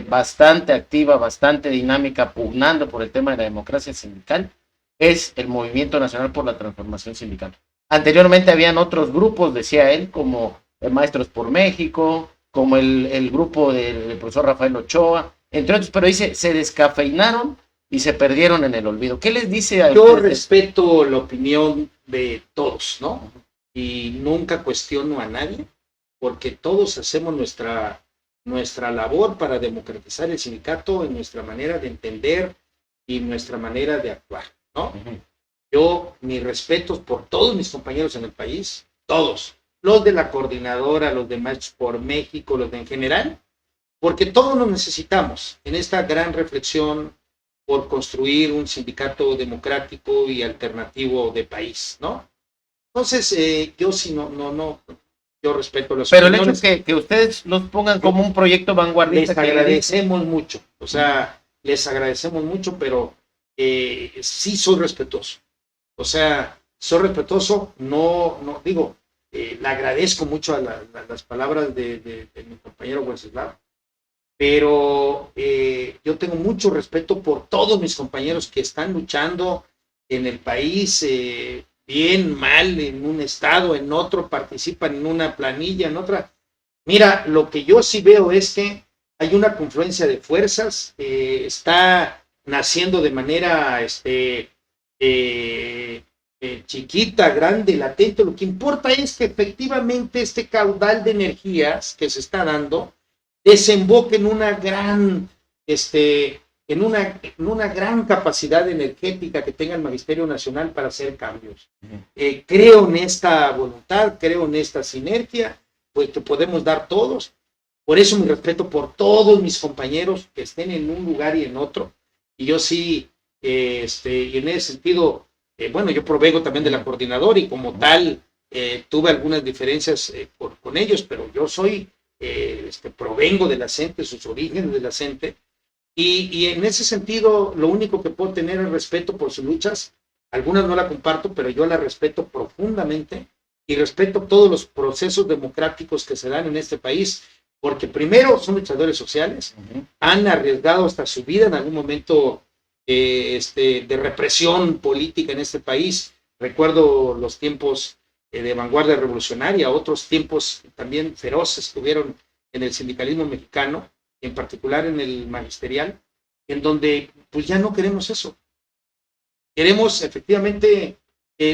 C: bastante activa, bastante dinámica, pugnando por el tema de la democracia sindical, es el Movimiento Nacional por la Transformación Sindical. Anteriormente habían otros grupos, decía él, como Maestros por México, como el grupo del profesor Rafael Ochoa, entre otros, pero dice, se descafeinaron y se perdieron en el olvido. ¿Qué les dice a
B: Yo
C: ustedes?
B: respeto la opinión de todos, ¿no? Y nunca cuestiono a nadie, porque todos hacemos nuestra labor para democratizar el sindicato en nuestra manera de entender y nuestra manera de actuar, ¿no? Yo, mis respetos por todos mis compañeros en el país, todos, los de la coordinadora, los de Maestros por México, los de en general, porque todos nos necesitamos en esta gran reflexión por construir un sindicato democrático y alternativo de país, ¿no? Entonces, yo sí yo respeto las
C: Pero
B: opiniones.
C: el hecho que ustedes los pongan como un proyecto vanguardista.
B: Les agradecemos mucho, o sea, les agradecemos mucho, pero sí soy respetuoso. O sea, soy respetuoso, no digo, le agradezco mucho a las palabras de mi compañero Wenceslao, pero yo tengo mucho respeto por todos mis compañeros que están luchando en el país, bien, mal, en un estado, en otro, participan en una planilla, en otra. Mira, lo que yo sí veo es que hay una confluencia de fuerzas, está naciendo de manera chiquita, grande, latente. Lo que importa es que efectivamente este caudal de energías que se está dando desemboque en una gran en una gran capacidad energética que tenga el Magisterio Nacional para hacer cambios. Creo en esta voluntad, creo en esta sinergia, pues que podemos dar todos. Por eso mi respeto por todos mis compañeros que estén en un lugar y en otro. Y yo sí, y en ese sentido, bueno, yo provengo también de la coordinadora y como tal tuve algunas diferencias con ellos, pero yo soy, provengo de la CENTE, sus orígenes de la CENTE. Y en ese sentido, lo único que puedo tener es respeto por sus luchas. Algunas no la comparto, pero yo la respeto profundamente y respeto todos los procesos democráticos que se dan en este país, porque primero son luchadores sociales, han arriesgado hasta su vida en algún momento de represión política en este país. Recuerdo los tiempos de vanguardia revolucionaria, otros tiempos también feroces que hubieron en el sindicalismo mexicano, en particular en el magisterial, en donde pues ya no queremos eso. Queremos efectivamente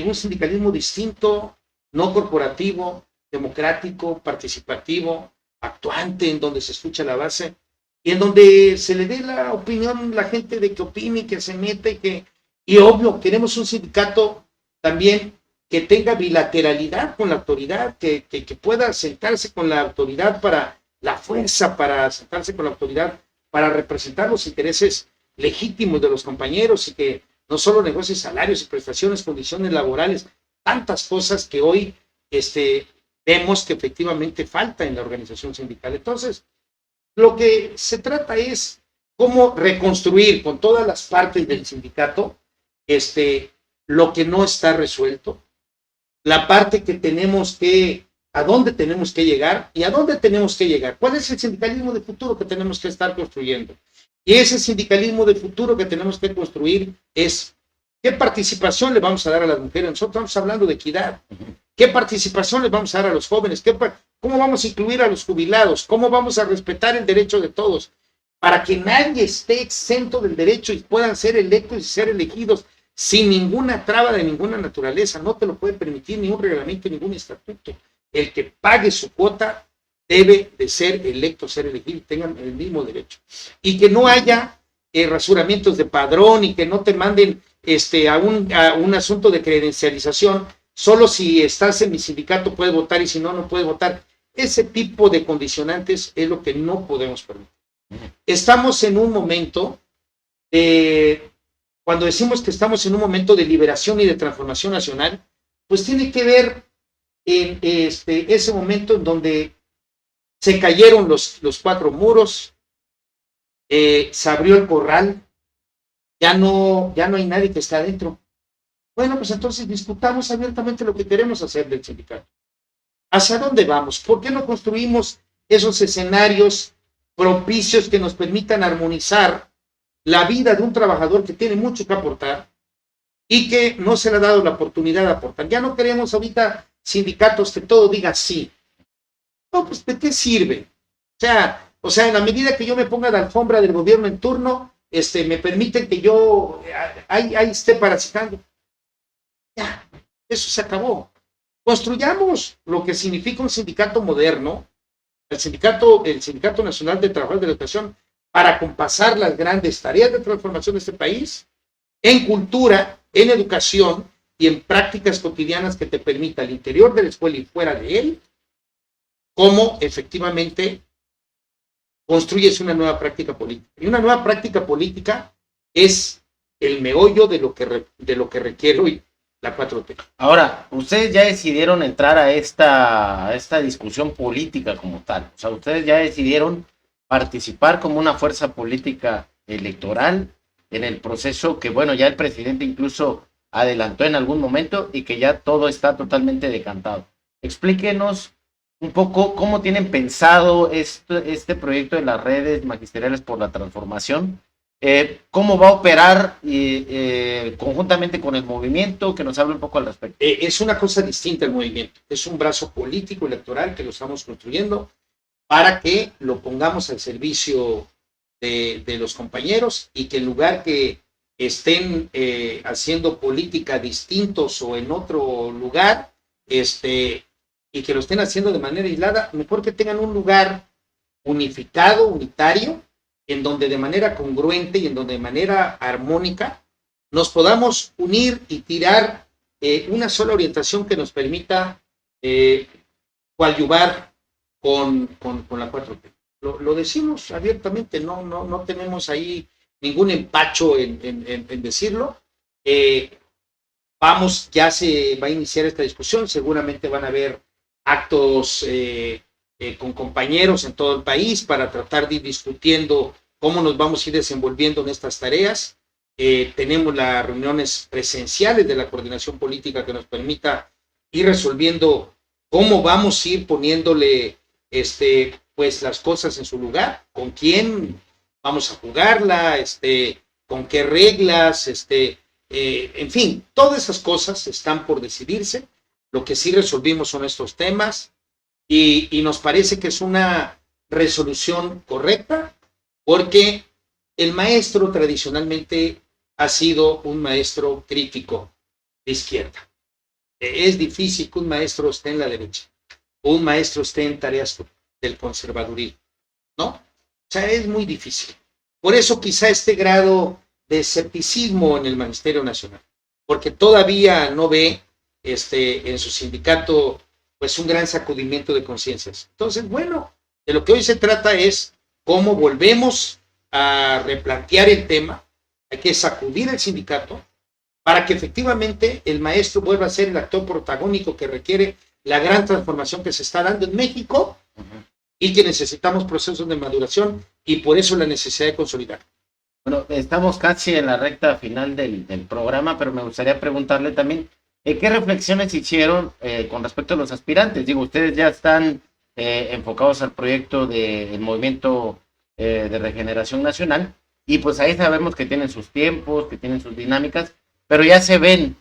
B: un sindicalismo distinto, no corporativo, democrático, participativo, actuante, en donde se escucha la base y en donde se le dé la opinión a la gente de que opine, que se meta y obvio, queremos un sindicato también que tenga bilateralidad con la autoridad, que pueda sentarse con la autoridad para la fuerza, para sentarse con la autoridad, para representar los intereses legítimos de los compañeros y que no solo negocie salarios y prestaciones, condiciones laborales, tantas cosas que hoy vemos que efectivamente falta en la organización sindical. Entonces, lo que se trata es cómo reconstruir con todas las partes del sindicato lo que no está resuelto, la parte que tenemos que, a dónde tenemos que llegar y a dónde tenemos que llegar. ¿Cuál es el sindicalismo de futuro que tenemos que estar construyendo? Y ese sindicalismo de futuro que tenemos que construir es qué participación le vamos a dar a las mujeres. Nosotros estamos hablando de equidad. ¿Qué participación les vamos a dar a los jóvenes? ¿Cómo vamos a incluir a los jubilados? ¿Cómo vamos a respetar el derecho de todos? Para que nadie esté exento del derecho y puedan ser electos y ser elegidos sin ninguna traba de ninguna naturaleza. No te lo puede permitir ni un reglamento, ningún estatuto. El que pague su cuota debe de ser electo, ser elegido, tengan el mismo derecho. Y que no haya rasuramientos de padrón y que no te manden a un asunto de credencialización. Solo si estás en mi sindicato puedes votar y si no, no puedes votar. Ese tipo de condicionantes es lo que no podemos permitir. Estamos en un momento cuando decimos que estamos en un momento de liberación y de transformación nacional, pues tiene que ver en ese momento en donde se cayeron los 4 muros, se abrió el corral, ya no hay nadie que esté adentro. Bueno, pues entonces discutamos abiertamente lo que queremos hacer del sindicato. ¿Hacia dónde vamos? ¿Por qué no construimos esos escenarios propicios que nos permitan armonizar la vida de un trabajador que tiene mucho que aportar y que no se le ha dado la oportunidad de aportar? Ya no queremos ahorita sindicatos que todo diga sí. No, pues ¿de qué sirve? O sea, en la medida que yo me ponga de alfombra del gobierno en turno, me permiten que yo ahí esté parasitando. Ya, eso se acabó. Construyamos lo que significa un sindicato moderno, el Sindicato Nacional de Trabajadores de la Educación, para compasar las grandes tareas de transformación de este país, en cultura, en educación y en prácticas cotidianas que te permita al interior de la escuela y fuera de él, cómo efectivamente construyes una nueva práctica política. Y una nueva práctica política es el meollo de lo que requiere hoy la 4T.
C: Ahora, ustedes ya decidieron entrar a esta discusión política como tal. O sea, ustedes ya decidieron participar como una fuerza política electoral en el proceso que, bueno, ya el presidente incluso adelantó en algún momento y que ya todo está totalmente decantado. Explíquenos un poco cómo tienen pensado este proyecto de las redes magisteriales por la transformación, cómo va a operar conjuntamente con el movimiento, que nos hable un poco al respecto.
B: Es una cosa distinta el movimiento, es un brazo político electoral que lo estamos construyendo para que lo pongamos al servicio de los compañeros y que en lugar que estén haciendo política distintos o en otro lugar, y que lo estén haciendo de manera aislada, mejor que tengan un lugar unificado, unitario, en donde de manera congruente y en donde de manera armónica nos podamos unir y tirar una sola orientación que nos permita coadyuvar con la 4T. Lo decimos abiertamente, no tenemos ahí ningún empacho en decirlo. Ya se va a iniciar esta discusión, seguramente van a haber actos con compañeros en todo el país para tratar de ir discutiendo cómo nos vamos a ir desenvolviendo en estas tareas. Tenemos las reuniones presenciales de la coordinación política que nos permita ir resolviendo cómo vamos a ir poniéndole pues las cosas en su lugar, con quién vamos a jugarla, con qué reglas, en fin, todas esas cosas están por decidirse. Lo que sí resolvimos son estos temas y nos parece que es una resolución correcta, porque el maestro tradicionalmente ha sido un maestro crítico de izquierda. Es difícil que un maestro esté en la derecha o un maestro esté en tareas del conservadurismo, ¿no? O sea, es muy difícil. Por eso quizá este grado de escepticismo en el Magisterio Nacional, porque todavía no ve en su sindicato pues un gran sacudimiento de conciencias. Entonces, bueno, de lo que hoy se trata es cómo volvemos a replantear el tema. Hay que sacudir el sindicato para que efectivamente el maestro vuelva a ser el actor protagónico que requiere la gran transformación que se está dando en México y que necesitamos procesos de maduración y por eso la necesidad de consolidar.
C: Bueno, estamos casi en la recta final del programa, pero me gustaría preguntarle también, ¿qué reflexiones hicieron con respecto a los aspirantes? Digo, ustedes ya están enfocados al proyecto del Movimiento de Regeneración Nacional, y pues ahí sabemos que tienen sus tiempos, que tienen sus dinámicas, pero ya se ven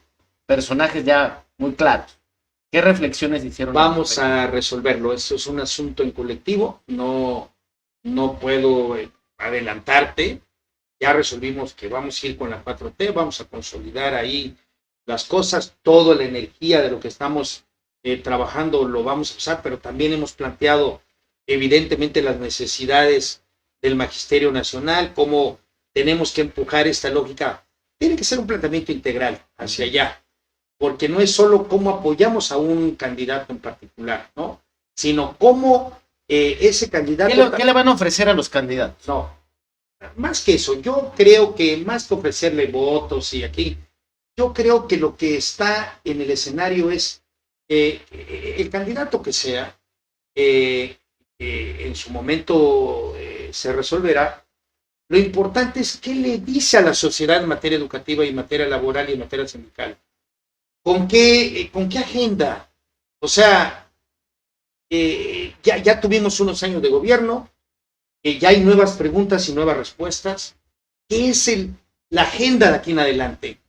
C: personajes ya muy claros. ¿Qué reflexiones hicieron?
B: Vamos a resolverlo, esto es un asunto en colectivo, no puedo adelantarte. Ya resolvimos que vamos a ir con la 4T, vamos a consolidar ahí las cosas, toda la energía de lo que estamos trabajando lo vamos a usar, pero también hemos planteado evidentemente las necesidades del Magisterio Nacional, cómo tenemos que empujar esta lógica. Tiene que ser un planteamiento integral hacia allá, porque no es solo cómo apoyamos a un candidato en particular, ¿no? Sino cómo ese candidato...
C: ¿Qué le van a ofrecer a los candidatos?
B: No, más que eso, yo creo que más que ofrecerle votos y aquí, yo creo que lo que está en el escenario es el candidato que sea, en su momento se resolverá. Lo importante es qué le dice a la sociedad en materia educativa y en materia laboral y en materia sindical. ¿Con qué agenda? O sea, ya tuvimos unos años de gobierno, ya hay nuevas preguntas y nuevas respuestas. ¿Qué es la agenda de aquí en adelante?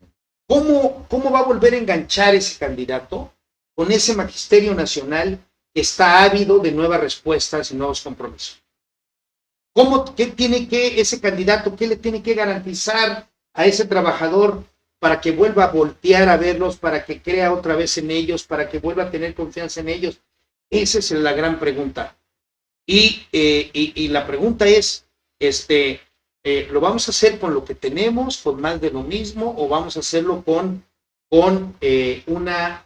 B: ¿Cómo va a volver a enganchar ese candidato con ese Magisterio Nacional que está ávido de nuevas respuestas y nuevos compromisos? Ese candidato, qué le tiene que garantizar a ese trabajador para que vuelva a voltear a verlos, para que crea otra vez en ellos, para que vuelva a tener confianza en ellos? Esa es la gran pregunta. Y la pregunta es, ¿lo vamos a hacer con lo que tenemos, con más de lo mismo, o vamos a hacerlo con una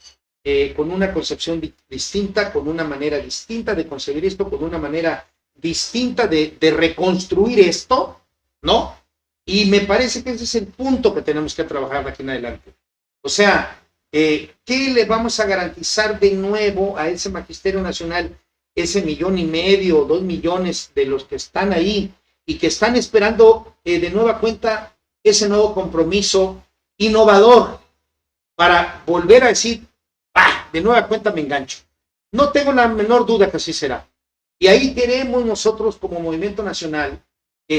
B: concepción distinta, con una manera distinta de concebir esto, con una manera distinta de reconstruir esto, ¿no? Y me parece que ese es el punto que tenemos que trabajar de aquí en adelante. O sea, ¿qué le vamos a garantizar de nuevo a ese Magisterio Nacional, ese 1,5 millones o 2 millones de los que están ahí y que están esperando de nueva cuenta ese nuevo compromiso innovador para volver a decir, de nueva cuenta me engancho? No tengo la menor duda que así será. Y ahí queremos nosotros como Movimiento Nacional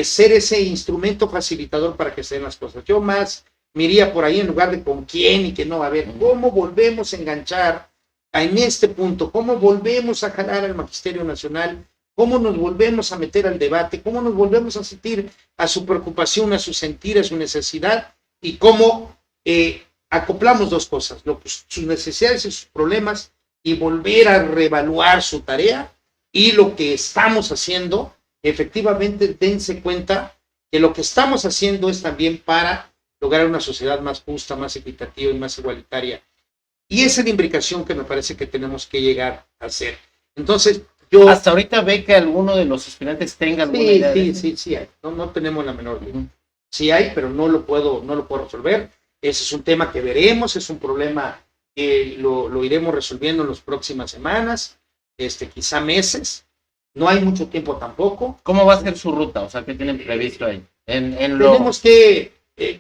B: ser ese instrumento facilitador para que se den las cosas. Yo más me iría por ahí en lugar de con quién y que no. A ver, ¿cómo volvemos a enganchar en este punto? ¿Cómo volvemos a jalar al Magisterio Nacional? ¿Cómo nos volvemos a meter al debate? ¿Cómo nos volvemos a sentir a su preocupación, a su sentir, a su necesidad? Y cómo acoplamos dos cosas, sus necesidades y sus problemas, y volver a reevaluar su tarea y lo que estamos haciendo efectivamente dense cuenta que lo que estamos haciendo es también para lograr una sociedad más justa, más equitativa y más igualitaria. Y esa es la imbricación que me parece que tenemos que llegar a hacer. Entonces, yo...
C: Hasta ahorita ve que alguno de los aspirantes tenga alguna idea.
B: Sí hay. No tenemos la menor duda. Sí hay, pero no lo puedo resolver. Ese es un tema que veremos, es un problema que lo iremos resolviendo en las próximas semanas, quizá meses. No hay mucho tiempo tampoco.
C: ¿Cómo va a ser su ruta? O sea, ¿qué tienen previsto ahí?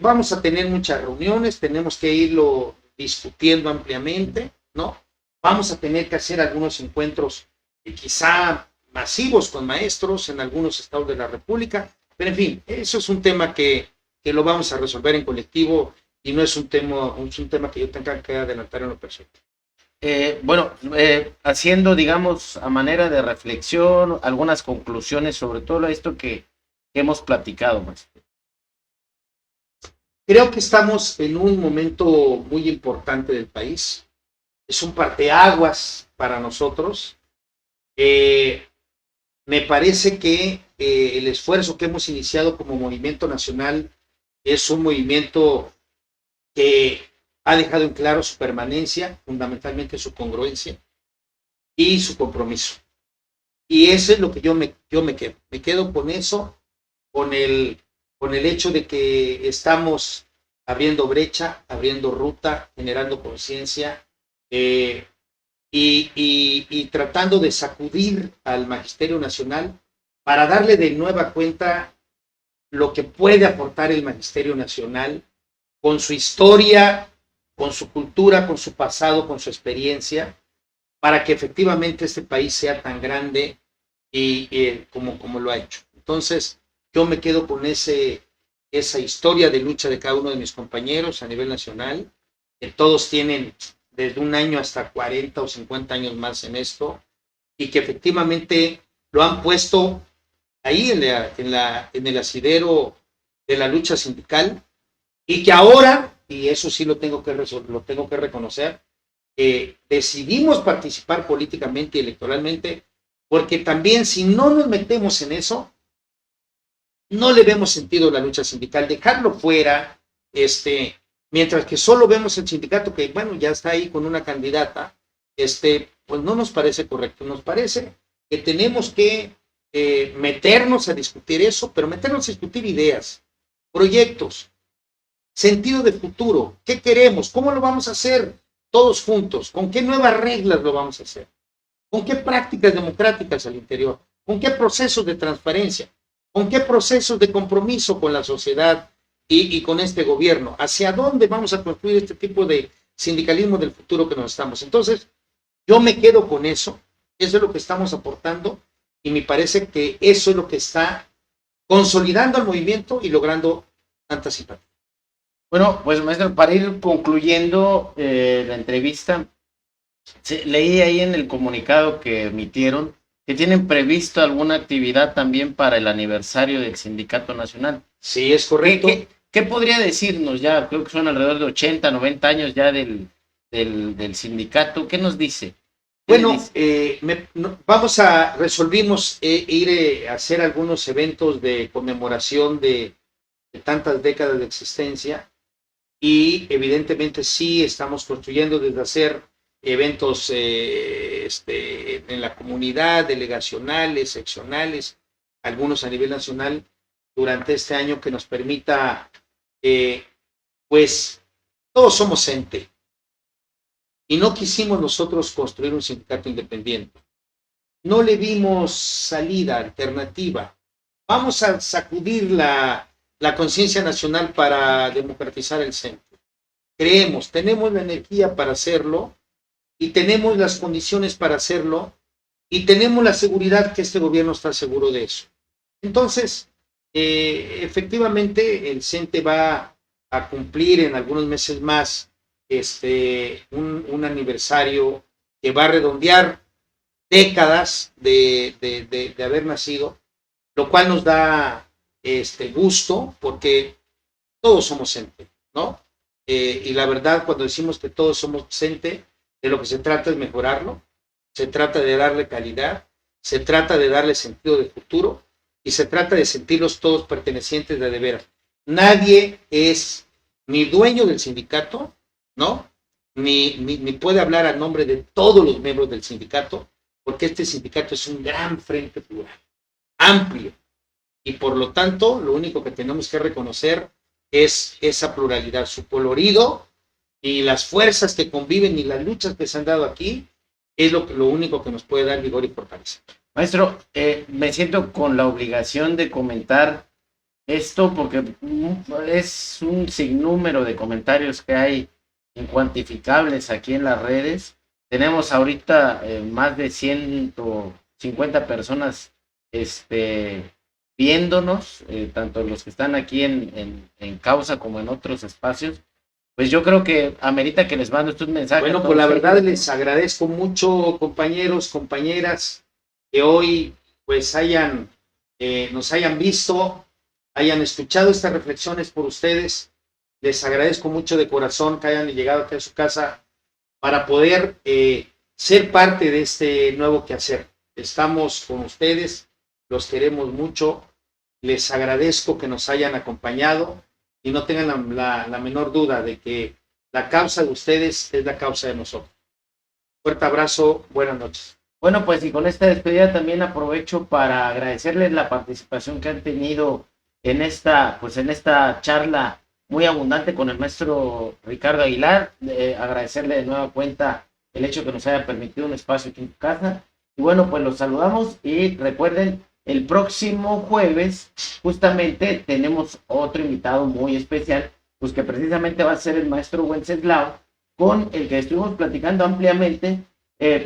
B: Vamos a tener muchas reuniones, tenemos que irlo discutiendo ampliamente, ¿no? Vamos a tener que hacer algunos encuentros quizá masivos con maestros en algunos estados de la República, pero en fin, eso es un tema que lo vamos a resolver en colectivo y no es un tema que yo tenga que adelantar en lo personal.
C: Haciendo, digamos, a manera de reflexión, algunas conclusiones sobre todo esto que hemos platicado, maestro.
B: Creo que estamos en un momento muy importante del país. Es un parteaguas para nosotros. Me parece que el esfuerzo que hemos iniciado como movimiento nacional es un movimiento que ha dejado en claro su permanencia, fundamentalmente su congruencia y su compromiso. Y eso es lo que yo me quedo. Me quedo con eso, con el hecho de que estamos abriendo brecha, abriendo ruta, generando conciencia y tratando de sacudir al Magisterio Nacional para darle de nueva cuenta lo que puede aportar el Magisterio Nacional con su historia, con su cultura, con su pasado, con su experiencia, para que efectivamente este país sea tan grande como lo ha hecho. Entonces, yo me quedo con esa historia de lucha de cada uno de mis compañeros a nivel nacional, que todos tienen desde un año hasta 40 o 50 años más en esto, y que efectivamente lo han puesto ahí en el asidero de la lucha sindical, y que ahora, y eso sí lo tengo que reconocer, decidimos participar políticamente y electoralmente, porque también si no nos metemos en eso, no le vemos sentido a la lucha sindical. Dejarlo fuera, mientras que solo vemos el sindicato que, bueno, ya está ahí con una candidata, pues no nos parece correcto. Nos parece que tenemos que meternos a discutir eso, pero meternos a discutir ideas, proyectos, sentido de futuro, qué queremos, cómo lo vamos a hacer todos juntos, con qué nuevas reglas lo vamos a hacer, con qué prácticas democráticas al interior, con qué procesos de transparencia, con qué procesos de compromiso con la sociedad y con este gobierno, hacia dónde vamos a construir este tipo de sindicalismo del futuro que nos estamos. Entonces, yo me quedo con eso es lo que estamos aportando y me parece que eso es lo que está consolidando al movimiento y logrando tanta simpatía.
C: Bueno, pues maestro, para ir concluyendo la entrevista, leí ahí en el comunicado que emitieron que tienen previsto alguna actividad también para el aniversario del Sindicato Nacional.
B: Sí, es correcto.
C: ¿Qué podría decirnos ya? Creo que son alrededor de 80, 90 años ya del sindicato. ¿Qué nos dice?
B: Bueno, resolvimos ir a hacer algunos eventos de conmemoración de tantas décadas de existencia y evidentemente sí estamos construyendo desde hacer eventos en la comunidad, delegacionales, seccionales, algunos a nivel nacional durante este año que nos permita, pues todos somos ente. Y no quisimos nosotros construir un sindicato independiente. No le vimos salida, alternativa. Vamos a sacudir la conciencia nacional para democratizar el centro. Creemos, tenemos la energía para hacerlo y tenemos las condiciones para hacerlo y tenemos la seguridad que este gobierno está seguro de eso. Entonces, efectivamente, el CENTE va a cumplir en algunos meses más un aniversario que va a redondear décadas de haber nacido, lo cual nos da gusto porque todos somos CENTE, ¿no? Y la verdad, cuando decimos que todos somos CENTE, de lo que se trata es mejorarlo, se trata de darle calidad, se trata de darle sentido de futuro y se trata de sentirlos todos pertenecientes de veras. Nadie es ni dueño del sindicato, ¿no? Ni puede hablar a nombre de todos los miembros del sindicato, porque este sindicato es un gran frente plural, amplio, y por lo tanto lo único que tenemos que reconocer es esa pluralidad, su colorido y las fuerzas que conviven y las luchas que se han dado aquí es lo único que nos puede dar vigor y fortaleza.
C: Maestro, me siento con la obligación de comentar esto porque es un sinnúmero de comentarios que hay incuantificables aquí en las redes. Tenemos ahorita más de 150 personas viéndonos, tanto los que están aquí en Causa como en otros espacios. Pues yo creo que amerita que les mando estos mensajes.
B: Bueno, pues la verdad les agradezco mucho, compañeros, compañeras, que hoy pues nos hayan visto, hayan escuchado estas reflexiones por ustedes. Les agradezco mucho de corazón que hayan llegado aquí a su casa para poder ser parte de este nuevo quehacer. Estamos con ustedes, los queremos mucho, les agradezco que nos hayan acompañado y no tengan la menor duda de que la causa de ustedes es la causa de nosotros. Fuerte abrazo, buenas noches.
C: Bueno, pues y con esta despedida también aprovecho para agradecerles la participación que han tenido en esta charla muy abundante con el maestro Ricardo Aguilar, agradecerle de nueva cuenta el hecho que nos haya permitido un espacio aquí en tu casa. Y bueno, pues los saludamos y recuerden, el próximo jueves justamente tenemos otro invitado muy especial, pues que precisamente va a ser el maestro Wenceslao, con el que estuvimos platicando ampliamente,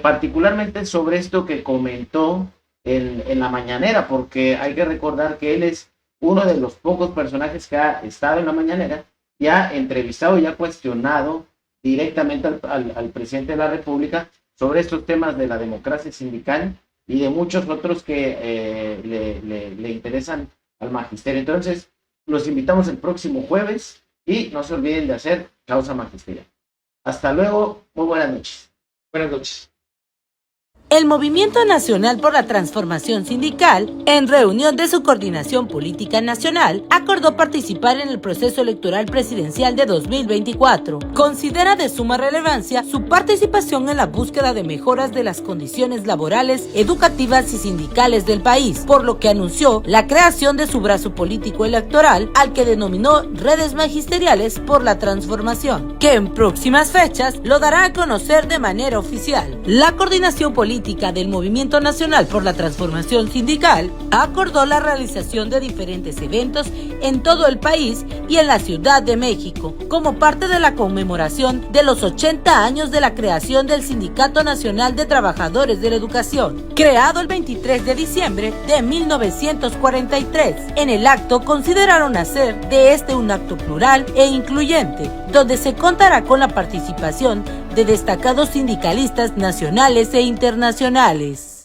C: particularmente sobre esto que comentó en la mañanera, porque hay que recordar que él es uno de los pocos personajes que ha estado en la mañanera y ha entrevistado y ha cuestionado directamente al presidente de la República sobre estos temas de la democracia sindical y de muchos otros que le interesan al magisterio. Entonces, los invitamos el próximo jueves y no se olviden de hacer Causa Magisterial. Hasta luego, muy buenas noches.
B: Buenas noches.
D: El Movimiento Nacional por la Transformación Sindical, en reunión de su Coordinación Política Nacional, acordó participar en el proceso electoral presidencial de 2024. Considera de suma relevancia su participación en la búsqueda de mejoras de las condiciones laborales, educativas y sindicales del país, por lo que anunció la creación de su brazo político electoral, al que denominó Redes Magisteriales por la Transformación, que en próximas fechas lo dará a conocer de manera oficial. La Coordinación Política del Movimiento Nacional por la Transformación Sindical acordó la realización de diferentes eventos en todo el país y en la Ciudad de México, como parte de la conmemoración de los 80 años de la creación del Sindicato Nacional de Trabajadores de la Educación, creado el 23 de diciembre de 1943. En el acto consideraron hacer de este un acto plural e incluyente, donde se contará con la participación de destacados sindicalistas nacionales e internacionales.